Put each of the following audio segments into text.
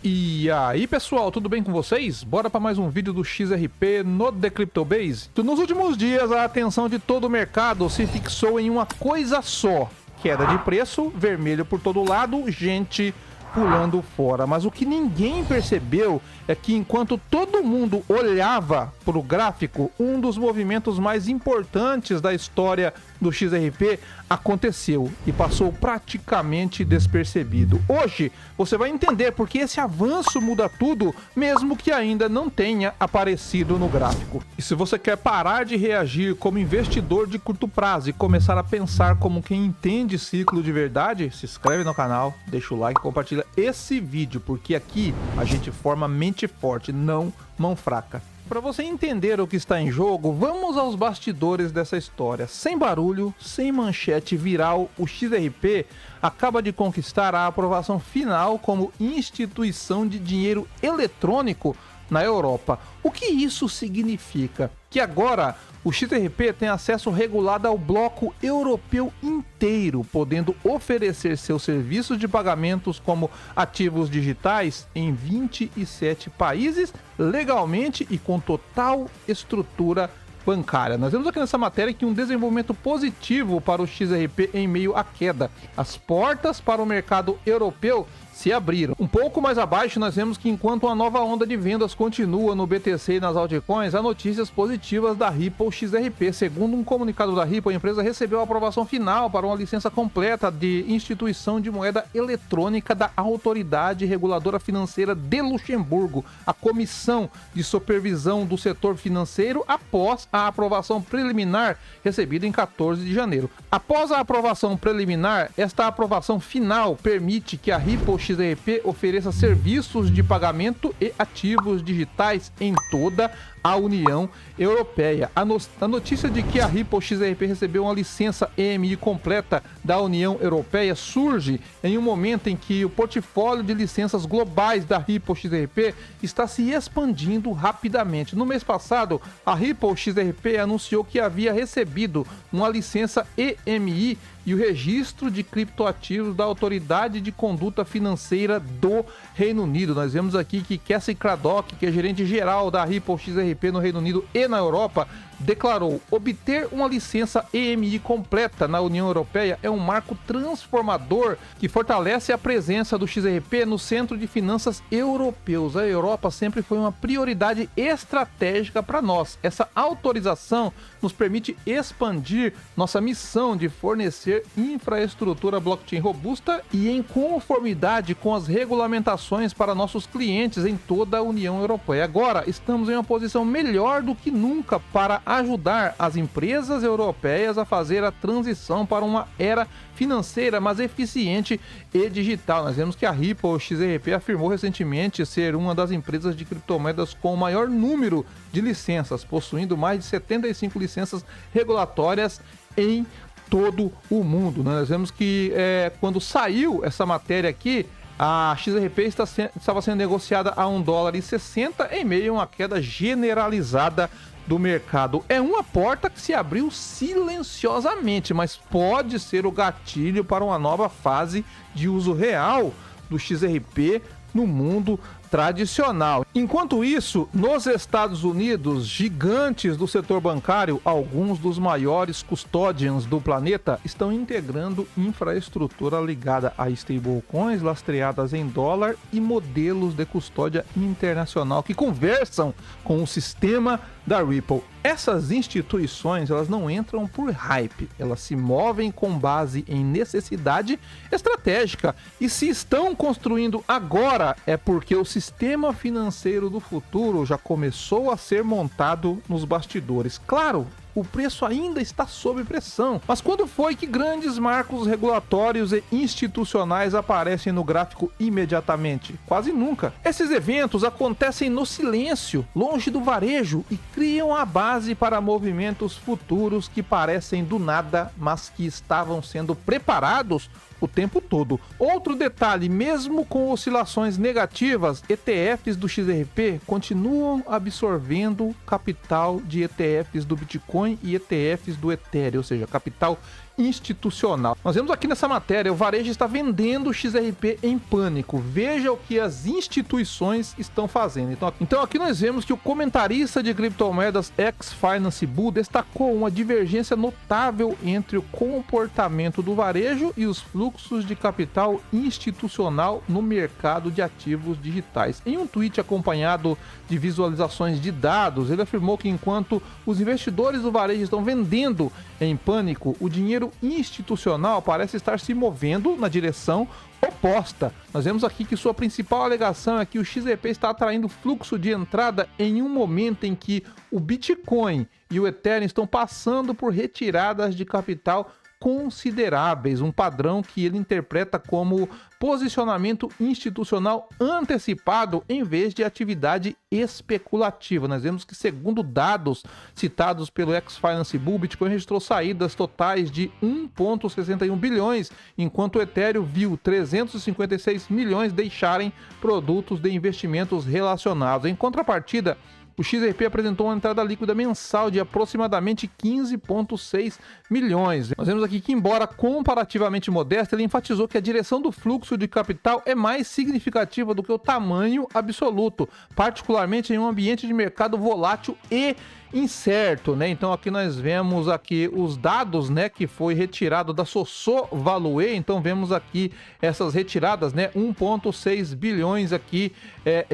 E aí pessoal, tudo bem com vocês? Bora para mais um vídeo do XRP no The Crypto Base. Nos últimos dias a atenção de todo o mercado se fixou em uma coisa só: queda de preço, vermelho por todo lado, gente pulando fora. Mas o que ninguém percebeu é que enquanto todo mundo olhava para o gráfico, um dos movimentos mais importantes da história do XRP aconteceu e passou praticamente despercebido. Hoje você vai entender porque esse avanço muda tudo, mesmo que ainda não tenha aparecido no gráfico. E se você quer parar de reagir como investidor de curto prazo e começar a pensar como quem entende ciclo de verdade, se inscreve no canal, deixa o like e compartilha esse vídeo, porque aqui a gente forma mente forte, não mão fraca. Para você entender o que está em jogo, vamos aos bastidores dessa história. Sem barulho, sem manchete viral, o XRP acaba de conquistar a aprovação final como instituição de dinheiro eletrônico na Europa. O que isso significa? Que agora o XRP tem acesso regulado ao bloco europeu inteiro, podendo oferecer seus serviços de pagamentos como ativos digitais em 27 países, legalmente e com total estrutura bancária. Nós vemos aqui nessa matéria que um desenvolvimento positivo para o XRP em meio à queda. As portas para o mercado europeu se abriram. Um pouco mais abaixo nós vemos que enquanto uma nova onda de vendas continua no BTC e nas altcoins, há notícias positivas da Ripple XRP. Segundo um comunicado da Ripple, a empresa recebeu a aprovação final para uma licença completa de instituição de moeda eletrônica da Autoridade Reguladora Financeira de Luxemburgo, a Comissão de Supervisão do Setor Financeiro, após a aprovação preliminar recebida em 14 de janeiro. Após a aprovação preliminar, esta aprovação final permite que a Ripple XRP ofereça serviços de pagamento e ativos digitais em toda a União Europeia. A notícia de que a Ripple XRP recebeu uma licença EMI completa da União Europeia surge em um momento em que o portfólio de licenças globais da Ripple XRP está se expandindo rapidamente. No mês passado, a Ripple XRP anunciou que havia recebido uma licença EMI e o registro de criptoativos da Autoridade de Conduta Financeira do Reino Unido. Nós vemos aqui que Cassie Craddock, que é gerente geral da Ripple XRP no Reino Unido e na Europa, declarou: obter uma licença EMI completa na União Europeia é um marco transformador que fortalece a presença do XRP no centro de finanças europeus. A Europa sempre foi uma prioridade estratégica para nós. Essa autorização nos permite expandir nossa missão de fornecer infraestrutura blockchain robusta e em conformidade com as regulamentações para nossos clientes em toda a União Europeia. Agora estamos em uma posição melhor do que nunca para ajudar as empresas europeias a fazer a transição para uma era financeira mais eficiente e digital. Nós vemos que a Ripple XRP afirmou recentemente ser uma das empresas de criptomoedas com o maior número de licenças, possuindo mais de 75 licenças regulatórias em todo o mundo. Nós vemos que quando saiu essa matéria aqui, a XRP estava sendo negociada a $1,60 em meio a uma queda generalizada do mercado. É uma porta que se abriu silenciosamente, mas pode ser o gatilho para uma nova fase de uso real do XRP no mundo tradicional. Enquanto isso, nos Estados Unidos, gigantes do setor bancário, alguns dos maiores custodians do planeta, estão integrando infraestrutura ligada a stablecoins lastreadas em dólar e modelos de custódia internacional que conversam com o sistema da Ripple. Essas instituições, elas não entram por hype, elas se movem com base em necessidade estratégica. E se estão construindo agora, é porque o sistema financeiro do futuro já começou a ser montado nos bastidores. Claro, o preço ainda está sob pressão. Mas quando foi que grandes marcos regulatórios e institucionais aparecem no gráfico imediatamente? Quase nunca. Esses eventos acontecem no silêncio, longe do varejo, e criam a base para movimentos futuros que parecem do nada, mas que estavam sendo preparados o tempo todo. Outro detalhe: mesmo com oscilações negativas, ETFs do XRP continuam absorvendo capital de ETFs do Bitcoin e ETFs do Ethereum, ou seja, capital institucional. Nós vemos aqui nessa matéria, o varejo está vendendo o XRP em pânico. Veja o que as instituições estão fazendo. Então aqui nós vemos que o comentarista de criptomoedas ex-Finance Bull destacou uma divergência notável entre o comportamento do varejo e os fluxos de capital institucional no mercado de ativos digitais. Em um tweet acompanhado de visualizações de dados, ele afirmou que enquanto os investidores do varejo estão vendendo em pânico, o dinheiro institucional parece estar se movendo na direção oposta. Nós vemos aqui que sua principal alegação é que o XRP está atraindo fluxo de entrada em um momento em que o Bitcoin e o Ethereum estão passando por retiradas de capital consideráveis, um padrão que ele interpreta como posicionamento institucional antecipado em vez de atividade especulativa. Nós vemos que, segundo dados citados pelo ex-Finance Bull, Bitcoin registrou saídas totais de 1,61 bilhões, enquanto o Ethereum viu 356 milhões deixarem produtos de investimentos relacionados. Em contrapartida, o XRP apresentou uma entrada líquida mensal de aproximadamente 15,6 milhões. Nós vemos aqui que, embora comparativamente modesta, ele enfatizou que a direção do fluxo de capital é mais significativa do que o tamanho absoluto, particularmente em um ambiente de mercado volátil e incerto, né? Então aqui nós vemos aqui os dados, né, que foi retirado da Soso Value. Então vemos aqui essas retiradas, né, 1,6 bilhões aqui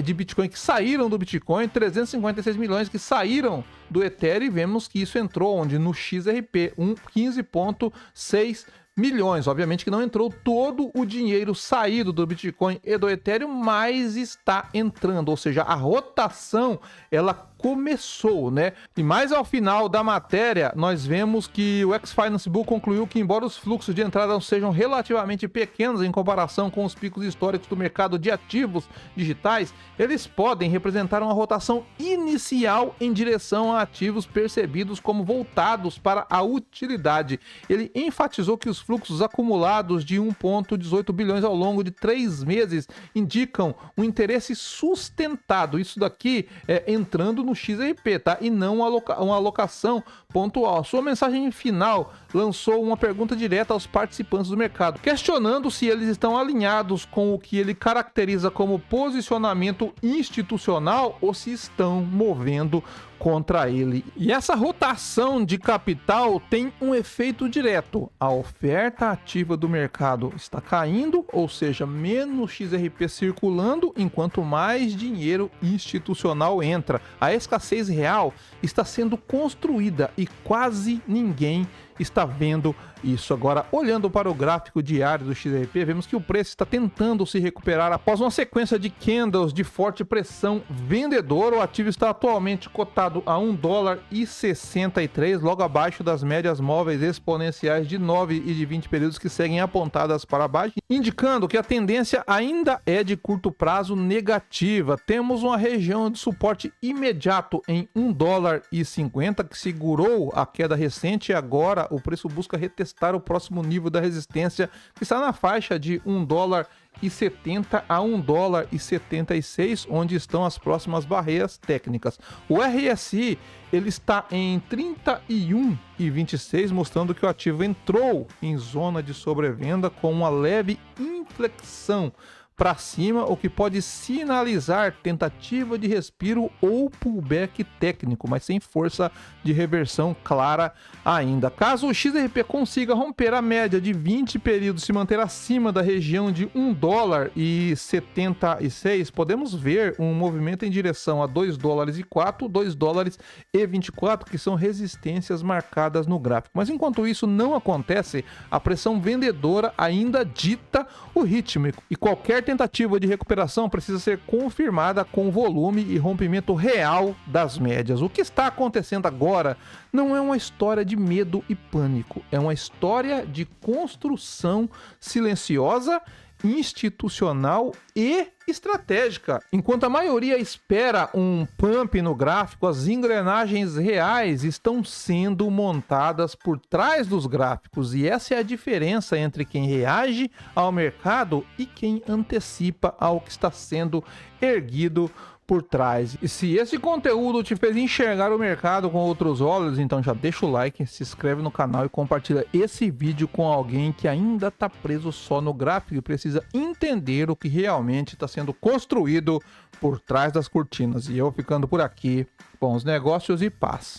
de Bitcoin que saíram do Bitcoin, 356 milhões que saíram do Ethereum, e vemos que isso entrou onde? No XRP, 15,6 milhões. Obviamente que não entrou todo o dinheiro saído do Bitcoin e do Ethereum, mas está entrando, ou seja, a rotação ela começou, né? E mais ao final da matéria, nós vemos que o ex-Finance Bull concluiu que, embora os fluxos de entrada sejam relativamente pequenos em comparação com os picos históricos do mercado de ativos digitais, eles podem representar uma rotação inicial em direção a ativos percebidos como voltados para a utilidade. Ele enfatizou que os fluxos acumulados de 1,18 bilhões ao longo de 3 meses indicam um interesse sustentado. Isso daqui é entrando no XRP, tá? E não uma alocação pontual. Sua mensagem final lançou uma pergunta direta aos participantes do mercado, questionando se eles estão alinhados com o que ele caracteriza como posicionamento institucional ou se estão movendo contra ele. E essa rotação de capital tem um efeito direto. A oferta ativa do mercado está caindo, ou seja, menos XRP circulando, enquanto mais dinheiro institucional entra. A escassez real está sendo construída e quase ninguém está vendo isso. Agora, olhando para o gráfico diário do XRP, vemos que o preço está tentando se recuperar após uma sequência de candles de forte pressão vendedora. O ativo está atualmente cotado a $1,63, logo abaixo das médias móveis exponenciais de 9 e de 20 períodos que seguem apontadas para baixo, indicando que a tendência ainda é de curto prazo negativa. Temos uma região de suporte imediato em $1,50, que segurou a queda recente, e agora o preço busca retestar o próximo nível da resistência, que está na faixa de $1,70 a $1,76, onde estão as próximas barreiras técnicas. O RSI ele está em 31,26, mostrando que o ativo entrou em zona de sobrevenda com uma leve inflexão para cima, o que pode sinalizar tentativa de respiro ou pullback técnico, mas sem força de reversão clara ainda. Caso o XRP consiga romper a média de 20 períodos e se manter acima da região de $1,76, podemos ver um movimento em direção a $2,04, $2,24, que são resistências marcadas no gráfico. Mas enquanto isso não acontece, a pressão vendedora ainda dita o ritmo, e qualquer tentativa de recuperação precisa ser confirmada com volume e rompimento real das médias. O que está acontecendo agora não é uma história de medo e pânico, é uma história de construção silenciosa, institucional e estratégica. Enquanto a maioria espera um pump no gráfico, as engrenagens reais estão sendo montadas por trás dos gráficos, e essa é a diferença entre quem reage ao mercado e quem antecipa ao que está sendo erguido por trás. E se esse conteúdo te fez enxergar o mercado com outros olhos, então já deixa o like, se inscreve no canal e compartilha esse vídeo com alguém que ainda está preso só no gráfico e precisa entender o que realmente está sendo construído por trás das cortinas. E eu ficando por aqui, bons negócios e paz.